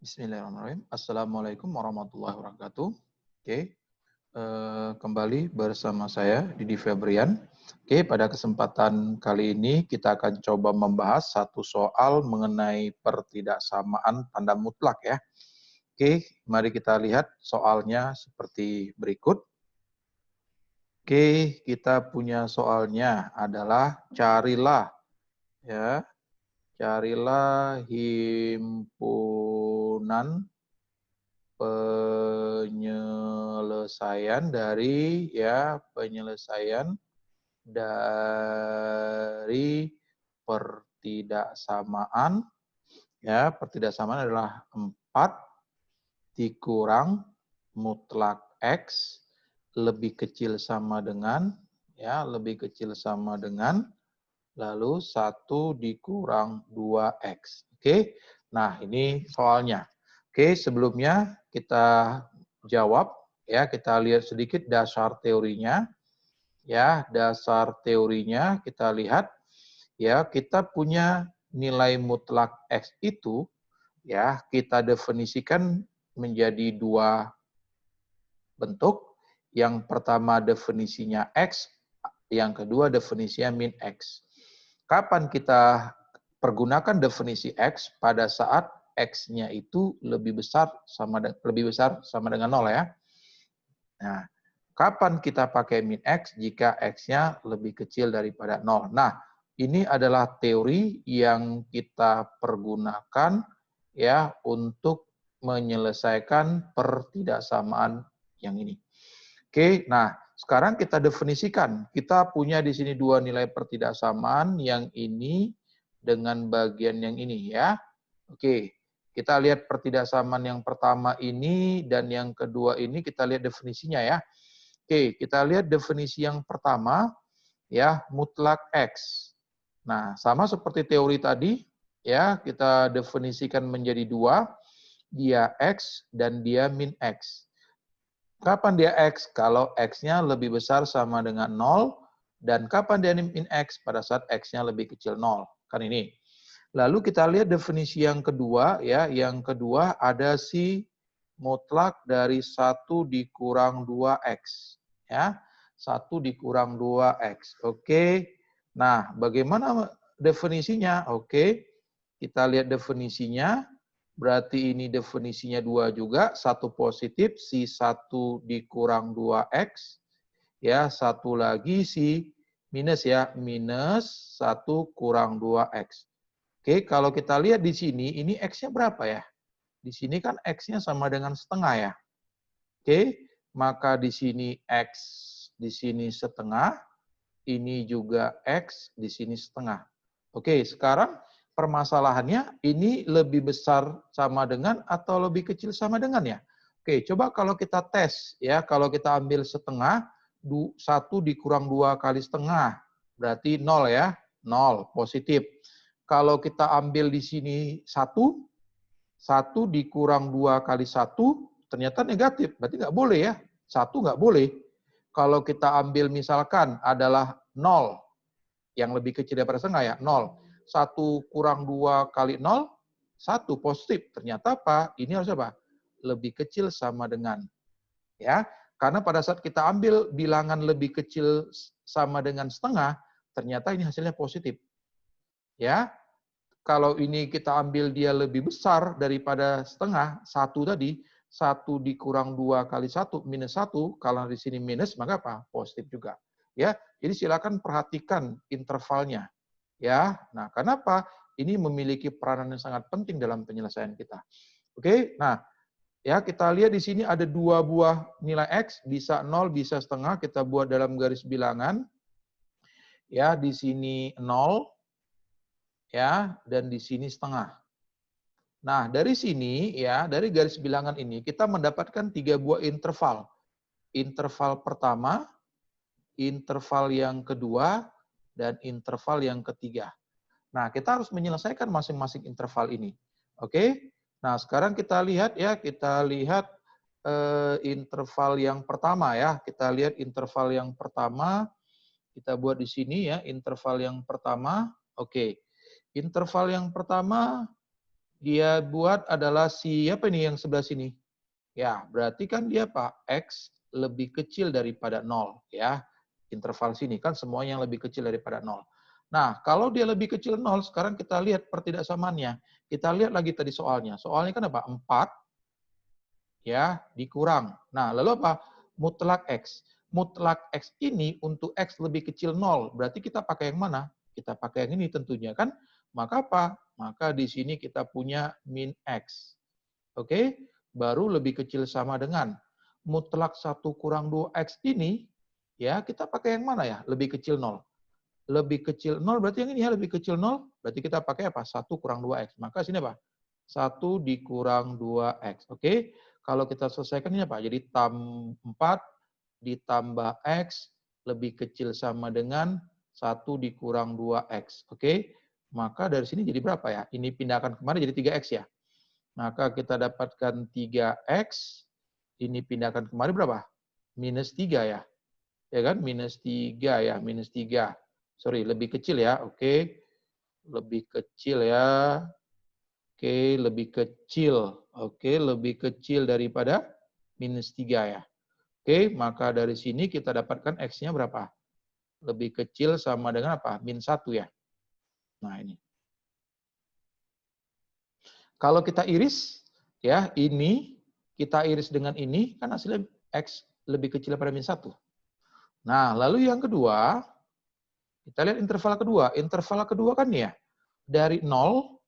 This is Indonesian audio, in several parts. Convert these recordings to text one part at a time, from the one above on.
Bismillahirrahmanirrahim. Assalamualaikum warahmatullahi wabarakatuh. Oke, kembali bersama saya Didi Febrian. Oke, pada kesempatan kali ini kita akan coba membahas satu soal mengenai pertidaksamaan tanda mutlak ya. Oke, mari kita lihat soalnya seperti berikut. Oke, kita punya soalnya adalah carilah himpunan penyelesaian dari pertidaksamaan. Pertidaksamaan adalah 4 dikurang mutlak X lebih kecil sama dengan lalu 1 dikurang 2X. Oke. Nah, ini soalnya. Oke, sebelumnya kita jawab kita lihat sedikit dasar teorinya. Dasar teorinya kita lihat kita punya nilai mutlak X itu kita definisikan menjadi 2 bentuk. Yang pertama definisinya X, yang kedua definisinya min X. Kapan kita pergunakan definisi X? Pada saat X-nya itu lebih besar sama dengan 0 ya. Nah, kapan kita pakai min X? Jika X-nya lebih kecil daripada 0. Nah, ini adalah teori yang kita pergunakan untuk menyelesaikan pertidaksamaan yang ini. Oke, nah sekarang kita definisikan. Kita punya di sini 2 nilai pertidaksamaan, yang ini dengan bagian yang ini ya. Oke, kita lihat pertidaksamaan yang pertama ini dan yang kedua ini, kita lihat definisinya ya. Oke, kita lihat definisi yang pertama mutlak X. Nah, sama seperti teori tadi kita definisikan menjadi 2, dia X dan dia min X. Kapan dia X? Kalau X-nya lebih besar sama dengan 0. Dan kapan dia min X? Pada saat X-nya lebih kecil 0. Kan ini. Lalu kita lihat definisi yang kedua. Yang kedua ada si mutlak dari 1 dikurang 2X. 1 dikurang 2X. Oke. Nah, bagaimana definisinya? Oke. Kita lihat definisinya. Berarti ini definisinya 2 juga, 1 positif, si 1 dikurang 2X, satu lagi si minus minus 1 kurang 2X. Oke, kalau kita lihat di sini, ini X-nya berapa ya? Di sini kan X-nya sama dengan setengah ya. Oke, maka di sini X, di sini setengah, ini juga X, di sini setengah. Oke, sekarang permasalahannya ini lebih besar sama dengan atau lebih kecil sama dengan ya? Oke, coba kalau kita tes kalau kita ambil setengah, 1 dikurang 2 kali setengah, berarti 0 ya, 0, positif. Kalau kita ambil di sini 1 dikurang 2 kali 1, ternyata negatif, berarti nggak boleh ya, 1 nggak boleh. Kalau kita ambil misalkan adalah 0, yang lebih kecil daripada setengah ya, 0. 1 kurang 2 kali 0, 1 positif. Ternyata apa? Ini harus apa? Lebih kecil sama dengan. Karena pada saat kita ambil bilangan lebih kecil sama dengan setengah, ternyata ini hasilnya positif. Kalau ini kita ambil dia lebih besar daripada setengah, 1 tadi, 1 dikurang 2 kali 1, minus 1, kalau di sini minus, maka apa? Positif juga. Jadi silakan perhatikan intervalnya. Nah, kenapa? Ini memiliki peranan yang sangat penting dalam penyelesaian kita. Oke, nah kita lihat di sini ada 2 buah nilai X, bisa 0, bisa setengah, kita buat dalam garis bilangan. Di sini 0, dan di sini setengah. Nah, dari sini dari garis bilangan ini kita mendapatkan 3 buah interval. Interval pertama, interval yang kedua, dan interval yang ketiga. Nah, kita harus menyelesaikan masing-masing interval ini. Oke? Nah, sekarang kita lihat interval yang pertama Kita lihat interval yang pertama. Kita buat di sini interval yang pertama. Oke. Interval yang pertama dia buat adalah si, apa ini yang sebelah sini? Ya, berarti kan dia apa? X lebih kecil daripada 0. Ya, interval sini kan semuanya yang lebih kecil daripada 0. Nah, kalau dia lebih kecil 0, sekarang kita lihat pertidaksamaannya. Kita lihat lagi tadi soalnya. Soalnya kan apa? 4 ya dikurang. Nah, lalu apa? Mutlak X. Mutlak X ini untuk X lebih kecil 0. Berarti kita pakai yang mana? Kita pakai yang ini tentunya kan. Maka apa? Maka di sini kita punya min X. Oke? Baru lebih kecil sama dengan mutlak 1 kurang 2X ini, ya kita pakai yang mana ya? Lebih kecil 0. Lebih kecil 0 berarti yang ini ya, lebih kecil 0. Berarti kita pakai apa? 1 kurang 2X. Maka sini apa? 1 dikurang 2X. Oke? Kalau kita selesaikan ini apa? Jadi 4 ditambah X lebih kecil sama dengan 1 dikurang 2X. Oke? Maka dari sini jadi berapa ya? Ini pindahkan kemana jadi 3X ya? Maka kita dapatkan 3X. Ini pindahkan kemari berapa? Minus 3 ya. Ya kan? Minus 3 ya. Minus 3. Sorry, lebih kecil ya. Oke. Lebih kecil ya. Oke, lebih kecil. Oke, lebih kecil daripada minus 3 ya. Oke, maka dari sini kita dapatkan X-nya berapa? Lebih kecil sama dengan apa? Min 1 ya. Nah, ini. Kalau kita iris, ya ini kita iris dengan ini, kan hasilnya X lebih kecil daripada min 1. Nah, lalu yang kedua, kita lihat interval kedua. Interval kedua kan ya, dari 0,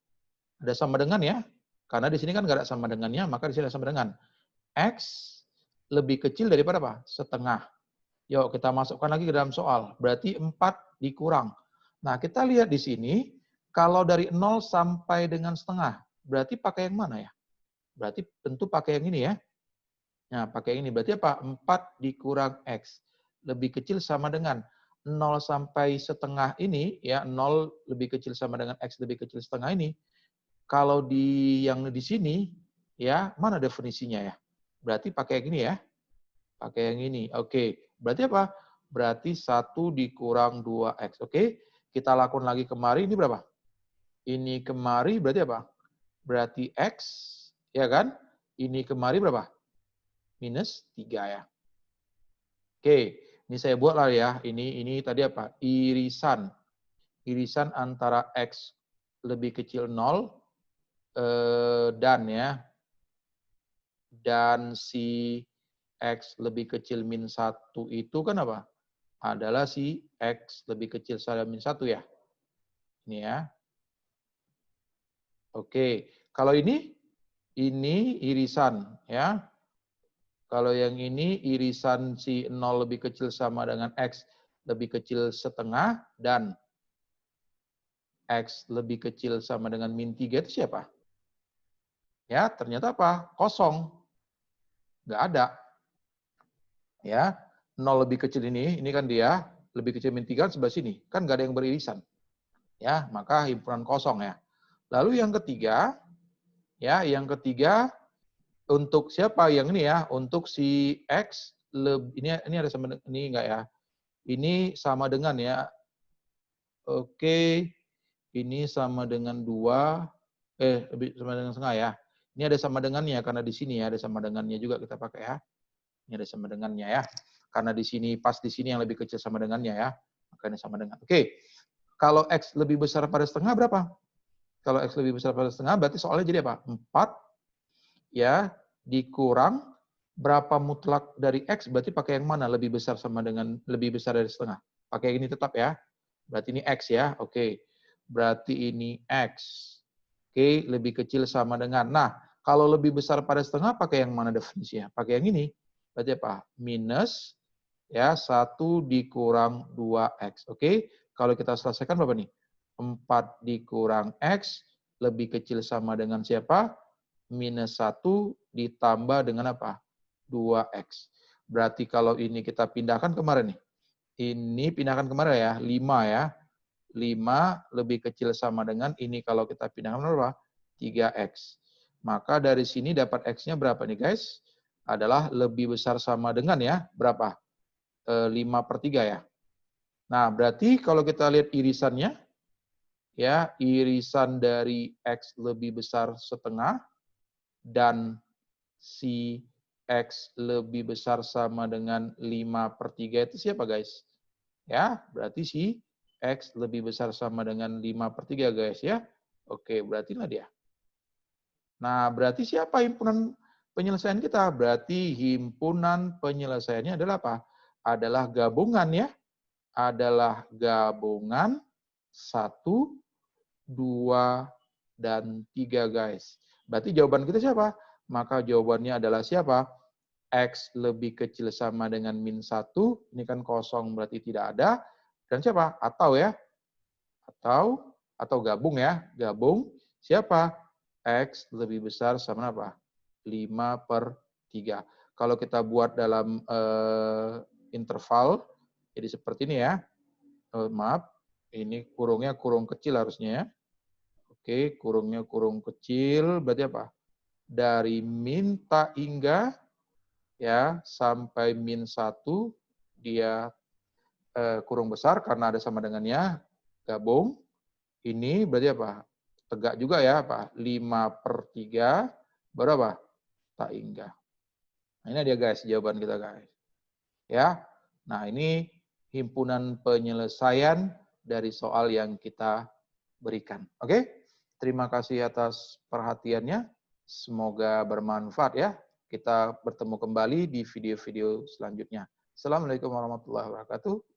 ada sama dengan ya, karena di sini kan nggak ada sama dengannya, maka di sini ada sama dengan. X lebih kecil daripada apa? Setengah. Yuk, kita masukkan lagi ke dalam soal. Berarti 4 dikurang. Nah, kita lihat di sini, kalau dari 0 sampai dengan setengah, berarti pakai yang mana ya? Berarti tentu pakai yang ini ya. Nah, pakai yang ini. Berarti apa? 4 dikurang X. Lebih kecil sama dengan 0 sampai setengah ini, ya 0 lebih kecil sama dengan X lebih kecil setengah ini. Kalau di yang di sini, ya mana definisinya ya? Berarti pakai yang ini ya. Pakai yang ini. Oke. Berarti apa? Berarti 1 dikurang 2X. Oke. Kita lakukan lagi kemari. Ini berapa? Ini kemari berarti apa? Berarti X. Ya kan? Ini kemari berapa? Minus 3 ya. Oke. Ini saya buat lah ya. Ini tadi apa? Irisan. Irisan antara X lebih kecil 0 dan ya. Dan si X lebih kecil min 1 itu kan apa? Adalah si X lebih kecil sama min 1 ya. Ini ya. Oke. Kalau ini irisan ya. Kalau yang ini irisan si 0 lebih kecil sama dengan X lebih kecil setengah dan X lebih kecil sama dengan min 3 itu siapa? Ya, ternyata apa? Kosong. Nggak ada. Ya, 0 lebih kecil ini kan dia, lebih kecil min 3 sebelah sini. Kan nggak ada yang beririsan. Ya, maka himpunan kosong ya. Lalu yang ketiga, ya, yang ketiga untuk siapa yang ini ya? Untuk si X ini ada sama ini enggak ya? Ini sama dengan ya. Oke. Ini sama dengan 2 lebih sama dengan setengah ya. Ini ada sama dengannya karena di sini ya ada sama dengannya juga kita pakai ya. Ini ada sama dengannya ya. Karena di sini pas di sini yang lebih kecil sama dengannya ya. Maka ini sama dengan. Oke. Kalau X lebih besar pada setengah berapa? Kalau X lebih besar pada setengah berarti soalnya jadi apa? 4 ya dikurang berapa mutlak dari X berarti pakai yang mana? Lebih besar sama dengan lebih besar dari setengah. Pakai yang ini tetap ya. Berarti ini X ya. Oke. Berarti ini X. Oke, lebih kecil sama dengan. Nah, kalau lebih besar pada setengah pakai yang mana definisinya? Pakai yang ini. Berarti apa? Minus ya 1 dikurang 2X. Oke. Kalau kita selesaikan berapa nih? 4 dikurang X lebih kecil sama dengan siapa? Minus 1 ditambah dengan apa? 2X. Berarti kalau ini kita pindahkan kemarin nih. Ini pindahkan kemarin ya, 5 ya. 5 lebih kecil sama dengan ini kalau kita pindahkan berapa? 3X. Maka dari sini dapat X-nya berapa nih guys? Adalah lebih besar sama dengan ya, berapa? 5/3 ya. Nah, berarti kalau kita lihat irisannya, ya, irisan dari X lebih besar setengah, dan si X lebih besar sama dengan 5/3 itu siapa guys? Ya, berarti si X lebih besar sama dengan 5/3 guys ya. Oke, berarti lah dia. Nah, berarti siapa himpunan penyelesaian kita? Berarti himpunan penyelesaiannya adalah apa? Adalah gabungan ya. Adalah gabungan 1, 2, dan 3 guys. Berarti jawaban kita siapa? Maka jawabannya adalah siapa? X lebih kecil sama dengan -1. Ini kan kosong berarti tidak ada. Dan siapa? Atau ya. Atau gabung ya. Gabung. Siapa? X lebih besar sama apa? 5/3. Kalau kita buat dalam interval, jadi seperti ini ya. Maaf, ini kurungnya kurung kecil harusnya ya. Oke, kurungnya kurung kecil, berarti apa? Dari min tak hingga ya sampai -1, dia kurung besar karena ada sama dengannya, gabung. Ini berarti apa? Tegak juga ya, apa? 5/3, baru apa? Tak hingga. Nah, ini dia guys, jawaban kita guys. Ya. Nah, ini himpunan penyelesaian dari soal yang kita berikan. Oke? Terima kasih atas perhatiannya. Semoga bermanfaat ya. Kita bertemu kembali di video-video selanjutnya. Assalamualaikum warahmatullahi wabarakatuh.